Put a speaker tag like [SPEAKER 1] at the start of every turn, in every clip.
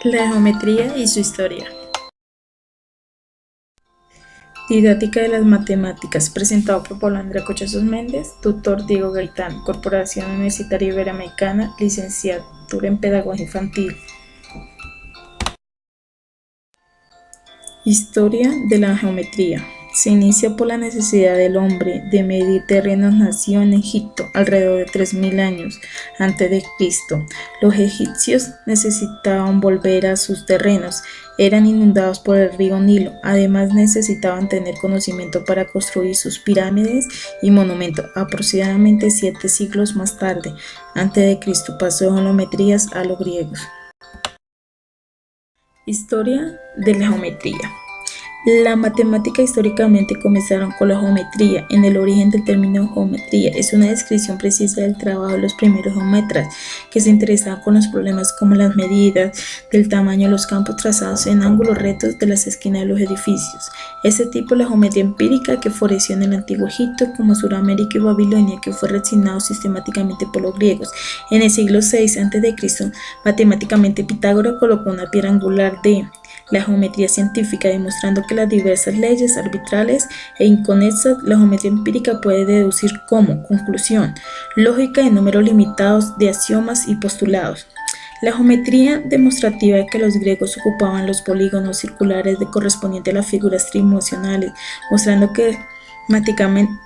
[SPEAKER 1] La geometría y su historia. Didáctica de las matemáticas, presentado por Paula Andrea Collazos Méndez, tutor Diego Gaitán, Corporación Universitaria Iberoamericana, licenciatura en Pedagogía Infantil. Historia de la geometría. Se inicia por la necesidad del hombre de medir terrenos. Nació en Egipto alrededor de 3000 años antes de Cristo. Los egipcios necesitaban volver a sus terrenos, eran inundados por el río Nilo, además necesitaban tener conocimiento para construir sus pirámides y monumentos. Aproximadamente 7 siglos más tarde, antes de Cristo, pasó de geometrías a los griegos. Historia de la geometría. La matemática históricamente comenzaron con la geometría. En el origen del término geometría es una descripción precisa del trabajo de los primeros geómetras que se interesaban con los problemas como las medidas del tamaño de los campos trazados en ángulos rectos de las esquinas de los edificios. Ese tipo de la geometría empírica que floreció en el antiguo Egipto como Suramérica y Babilonia, que fue refinado sistemáticamente por los griegos. En el siglo VI a.C., matemáticamente Pitágoras colocó una piedra angular de la geometría científica, demostrando que las diversas leyes arbitrarias e inconexas la geometría empírica puede deducir como conclusión lógica de números limitados de axiomas y postulados. La geometría demostrativa de que los griegos ocupaban los polígonos circulares de correspondiente a las figuras tridimensionales, mostrando que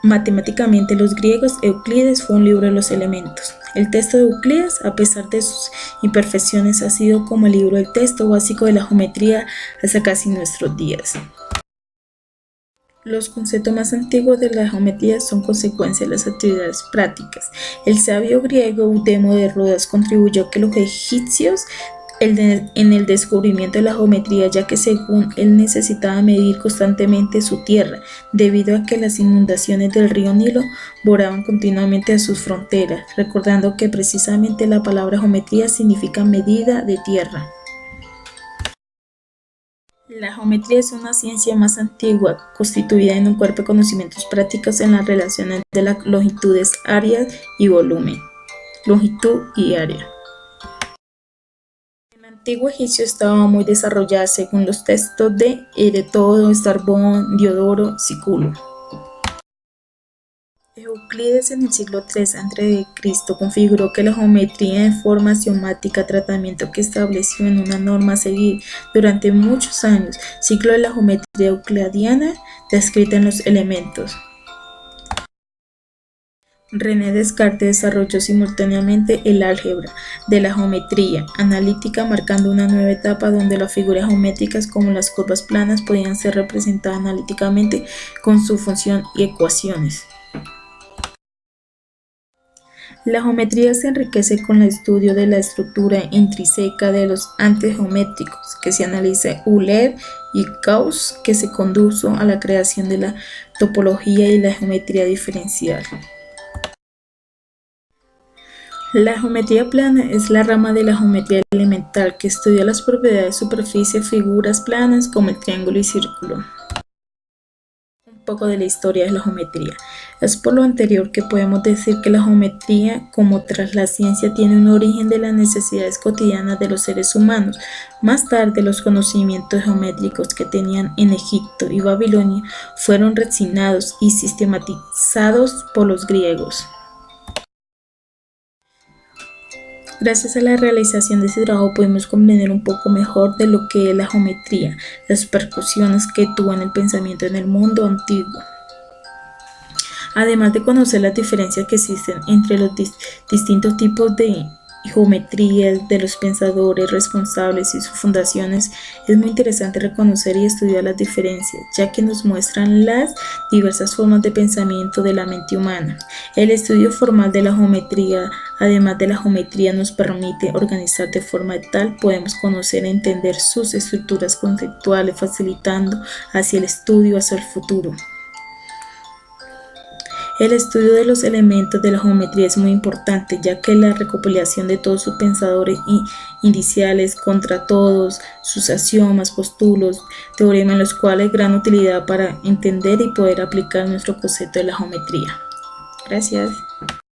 [SPEAKER 1] matemáticamente los griegos. Euclides fue un libro de los elementos. El texto de Euclides, a pesar de sus imperfecciones, ha sido como el libro del texto básico de la geometría hasta casi nuestros días. Los conceptos más antiguos de la geometría son consecuencia de las actividades prácticas. El sabio griego Eudemo de Rodas contribuyó a que los egipcios en el descubrimiento de la geometría, ya que según él necesitaba medir constantemente su tierra, debido a que las inundaciones del río Nilo borraban continuamente a sus fronteras, recordando que precisamente la palabra geometría significa medida de tierra. La geometría es una ciencia más antigua, constituida en un cuerpo de conocimientos prácticos en las relaciones de las longitudes, área y volumen. Longitud y área. El antiguo egipcio estaba muy desarrollada según los textos de Heródoto, Estrabón, Diodoro Sículo. Euclides en el siglo III a.C. configuró que la geometría de forma axiomática, tratamiento que estableció en una norma a seguir durante muchos años, ciclo de la geometría euclidiana descrita en los elementos. René Descartes desarrolló simultáneamente el álgebra de la geometría analítica, marcando una nueva etapa donde las figuras geométricas como las curvas planas podían ser representadas analíticamente con su función y ecuaciones. La geometría se enriquece con el estudio de la estructura intrínseca de los entes geométricos, que se analiza Euler y Gauss, que se condujo a la creación de la topología y la geometría diferencial. La geometría plana es la rama de la geometría elemental que estudia las propiedades de superficie de figuras planas como el triángulo y círculo. Un poco de la historia de la geometría. Es por lo anterior que podemos decir que la geometría, como tras la ciencia, tiene un origen de las necesidades cotidianas de los seres humanos. Más tarde, los conocimientos geométricos que tenían en Egipto y Babilonia fueron refinados y sistematizados por los griegos. Gracias a la realización de ese trabajo podemos comprender un poco mejor de lo que es la geometría, las repercusiones que tuvo en el pensamiento en el mundo antiguo. Además de conocer las diferencias que existen entre los distintos tipos de geometrías de los pensadores responsables y sus fundaciones, es muy interesante reconocer y estudiar las diferencias, ya que nos muestran las diversas formas de pensamiento de la mente humana. El estudio formal de la geometría, además de la geometría, nos permite organizar de forma tal podemos conocer e entender sus estructuras conceptuales, facilitando hacia el estudio hacia el futuro. El estudio de los elementos de la geometría es muy importante, ya que la recopilación de todos sus pensadores iniciales contra todos sus axiomas, postulos, teoremas, los cuales gran utilidad para entender y poder aplicar nuestro concepto de la geometría. Gracias.